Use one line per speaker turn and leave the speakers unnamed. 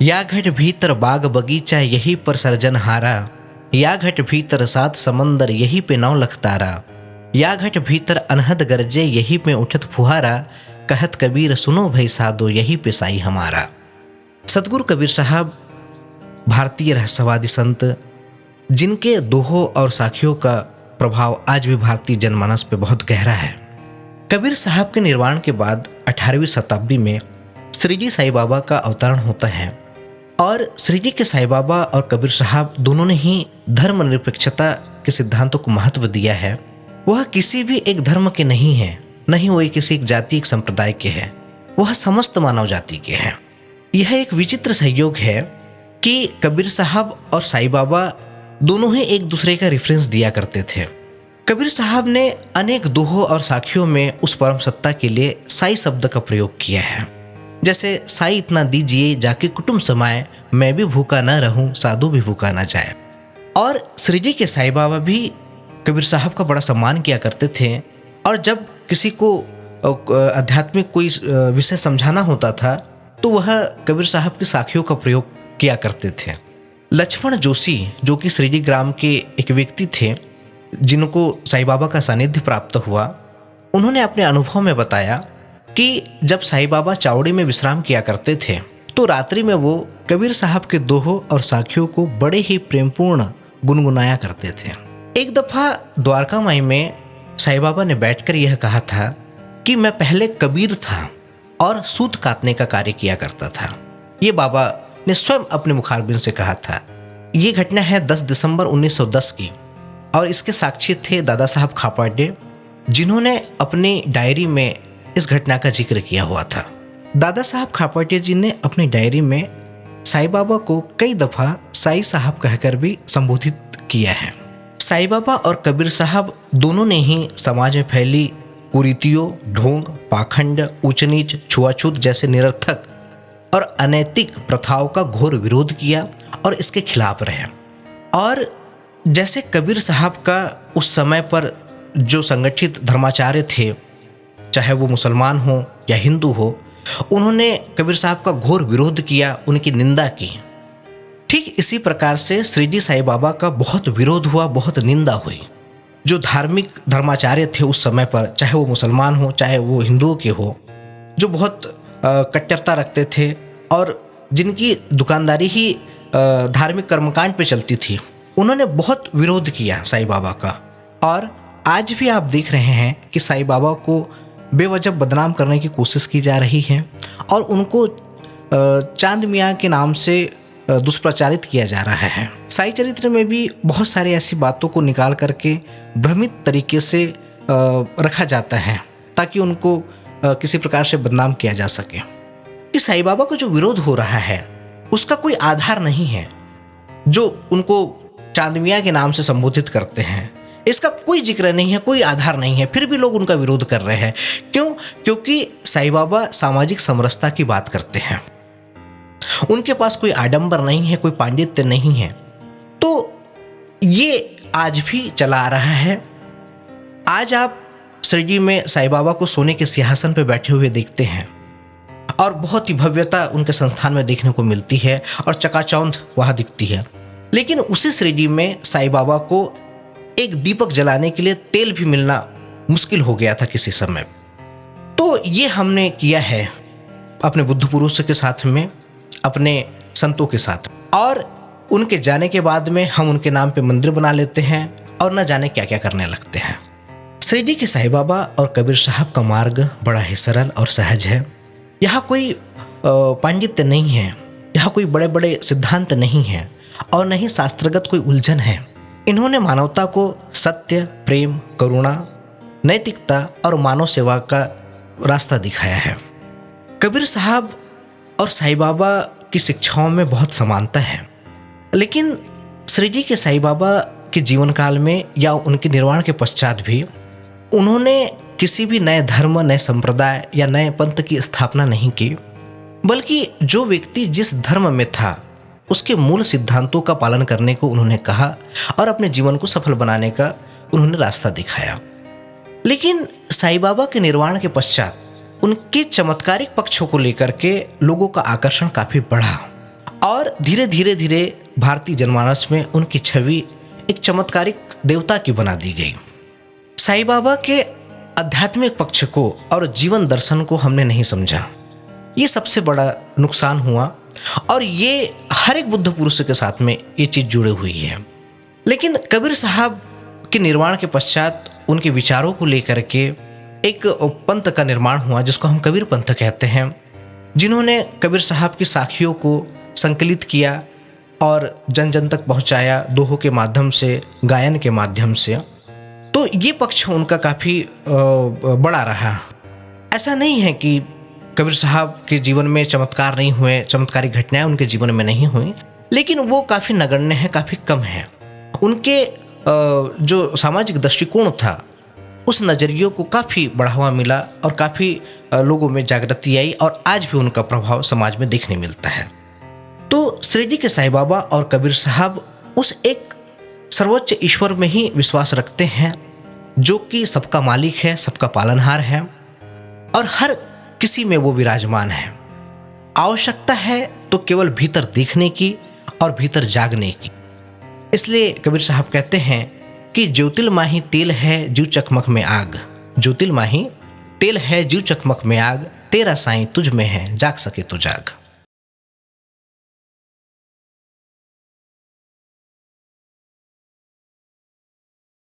या घट भीतर बाग बगीचा यही पर सर्जनहारा, या घट भीतर सात समंदर यही पे 9 लाख तारा, या घट भीतर अनहद गरजे यही पे उठत फुहारा, कहत कबीर सुनो भई साधो यही पे साई हमारा। सतगुरु कबीर साहब भारतीय रहस्यवादी संत, जिनके दोहों और साखियों का प्रभाव आज भी भारतीय जनमानस पे बहुत गहरा है। कबीर साहब के निर्वाण के बाद 18वीं शताब्दी में श्री जी साईं बाबा का अवतरण होता है और श्री जी के साईं बाबा और कबीर साहब दोनों ने ही धर्मनिरपेक्षता के सिद्धांतों को महत्व दिया है। वह किसी भी एक धर्म के नहीं है, नहीं वही किसी एक जाति एक संप्रदाय के है, वह समस्त मानव जाति के हैं। यह एक विचित्र संयोग है कि कबीर साहब और साईं बाबा दोनों ही एक दूसरे का रेफरेंस दिया करते थे। कबीर साहब ने अनेक दोहों और साखियों में उस परम सत्ता के लिए साई शब्द का प्रयोग किया है, जैसे साई इतना दीजिए जाके कुटुंब समाए, मैं भी भूखा न रहूं साधु भी भूखा न जाए। और श्री जी के साईं बाबा भी कबीर साहब का बड़ा सम्मान किया करते थे और जब किसी को आध्यात्मिक कोई विषय समझाना होता था तो वह कबीर साहब की साखियों का प्रयोग किया करते थे। लक्ष्मण जोशी जो कि श्रीजी ग्राम के एक व्यक्ति थे जिनको साईं बाबा का सानिध्य प्राप्त हुआ, उन्होंने अपने अनुभव में बताया कि जब साईं बाबा चावड़ी में विश्राम किया करते थे तो रात्रि में वो कबीर साहब के दोहों और साखियों को बड़े ही प्रेमपूर्ण गुनगुनाया करते थे। एक दफ़ा द्वारका माई में साईं बाबा ने बैठकर यह कहा था कि मैं पहले कबीर था और सूत काटने का कार्य किया करता था। ये बाबा ने स्वयं अपने मुखारबिन से कहा था। ये घटना है 10 दिसंबर 1910 की और इसके साक्षी थे दादा साहब खापर्डे, जिन्होंने अपनी डायरी में इस घटना का जिक्र किया हुआ था। दादा साहब खापर्डे जी ने अपनी डायरी में साईं बाबा को कई दफ़ा साईं साहब कहकर भी संबोधित किया है। साईं बाबा और कबीर साहब दोनों ने ही समाज में फैली कुरीतियों, ढोंग, पाखंड, ऊंच नीच, छुआछूत जैसे निरर्थक और अनैतिक प्रथाओं का घोर विरोध किया और इसके खिलाफ रहे। और जैसे कबीर साहब का उस समय पर जो संगठित धर्माचार्य थे, चाहे वो मुसलमान हो या हिंदू हो, उन्होंने कबीर साहब का घोर विरोध किया, उनकी निंदा की। ठीक इसी प्रकार से श्री जी साईं बाबा का बहुत विरोध हुआ, बहुत निंदा हुई। जो धार्मिक धर्माचार्य थे उस समय पर, चाहे वो मुसलमान हो चाहे वो हिंदुओं के हो, जो बहुत कट्टरता रखते थे और जिनकी दुकानदारी ही धार्मिक कर्मकांड पे चलती थी, उन्होंने बहुत विरोध किया साईं बाबा का। और आज भी आप देख रहे हैं कि साईं बाबा को बेवजह बदनाम करने की कोशिश की जा रही है और उनको चांद मियाँ के नाम से दुष्प्रचारित किया जा रहा है। साईं चरित्र में भी बहुत सारी ऐसी बातों को निकाल करके भ्रमित तरीके से रखा जाता है ताकि उनको किसी प्रकार से बदनाम किया जा सके। कि साईं बाबा का जो विरोध हो रहा है उसका कोई आधार नहीं है। जो उनको चांद मियाँ के नाम से संबोधित करते हैं, इसका कोई जिक्र नहीं है, कोई आधार नहीं है, फिर भी लोग उनका विरोध कर रहे हैं। क्यों? क्योंकि साईं बाबा सामाजिक समरसता की बात करते हैं। उनके पास कोई आडंबर नहीं है, कोई पांडित्य नहीं है। तो ये आज भी चला आ रहा है। आज आप श्रीजी में साईं बाबा को सोने के सिंहासन पर बैठे हुए देखते हैं और बहुत ही भव्यता उनके संस्थान में देखने को मिलती है और चकाचौंध वहाँ दिखती है। लेकिन उसी श्रीजी में साईं बाबा को एक दीपक जलाने के लिए तेल भी मिलना मुश्किल हो गया था किसी समय। तो ये हमने किया है अपने बुद्ध पुरुषों के साथ में, अपने संतों के साथ, और उनके जाने के बाद में हम उनके नाम पे मंदिर बना लेते हैं और न जाने क्या क्या करने लगते हैं। श्रीजी के साईं बाबा और कबीर साहब का मार्ग बड़ा ही सरल और सहज है। यहाँ कोई पांडित्य नहीं है, यहाँ कोई बड़े बड़े सिद्धांत नहीं है और न ही शास्त्रगत कोई उलझन है। इन्होंने मानवता को सत्य, प्रेम, करुणा, नैतिकता और मानव सेवा का रास्ता दिखाया है। कबीर साहब और साईं बाबा की शिक्षाओं में बहुत समानता है, लेकिन श्रीजी के साईं बाबा के जीवन काल में या उनके निर्वाण के पश्चात भी उन्होंने किसी भी नए धर्म, नए संप्रदाय या नए पंथ की स्थापना नहीं की, बल्कि जो व्यक्ति जिस धर्म में था उसके मूल सिद्धांतों का पालन करने को उन्होंने कहा और अपने जीवन को सफल बनाने का उन्होंने रास्ता दिखाया। लेकिन साईं बाबा के निर्वाण के पश्चात उनके चमत्कारिक पक्षों को लेकर के लोगों का आकर्षण काफ़ी बढ़ा और धीरे धीरे धीरे भारतीय जनमानस में उनकी छवि एक चमत्कारिक देवता की बना दी गई। साईं बाबा के आध्यात्मिक पक्ष को और जीवन दर्शन को हमने नहीं समझा, ये सबसे बड़ा नुकसान हुआ। और ये हर एक बुद्ध पुरुष के साथ में ये चीज़ जुड़ी हुई है। लेकिन कबीर साहब के निर्माण के पश्चात उनके विचारों को लेकर के एक पंथ का निर्माण हुआ जिसको हम कबीर पंथ कहते हैं, जिन्होंने कबीर साहब की साखियों को संकलित किया और जन जन तक पहुंचाया, दोहों के माध्यम से, गायन के माध्यम से। तो ये पक्ष उनका काफ़ी बड़ा रहा। ऐसा नहीं है कि कबीर साहब के जीवन में चमत्कार नहीं हुए, चमत्कारी घटनाएं उनके जीवन में नहीं हुई, लेकिन वो काफ़ी नगण्य है, काफ़ी कम है। उनके जो सामाजिक दृष्टिकोण था उस नज़रियों को काफ़ी बढ़ावा मिला और काफ़ी लोगों में जागृति आई और आज भी उनका प्रभाव समाज में देखने मिलता है। तो शिरडी के साईं बाबा और कबीर साहब उस एक सर्वोच्च ईश्वर में ही विश्वास रखते हैं जो कि सबका मालिक है, सबका पालनहार है और हर किसी में वो विराजमान है। आवश्यकता है तो केवल भीतर देखने की और भीतर जागने की। इसलिए कबीर साहब कहते हैं कि ज्योतिल माही तेल है जीव चकमक में आग, ज्योतिल माही तेल है जीव चकमक में आग, तेरा साईं तुझ में है जाग सके तो जाग।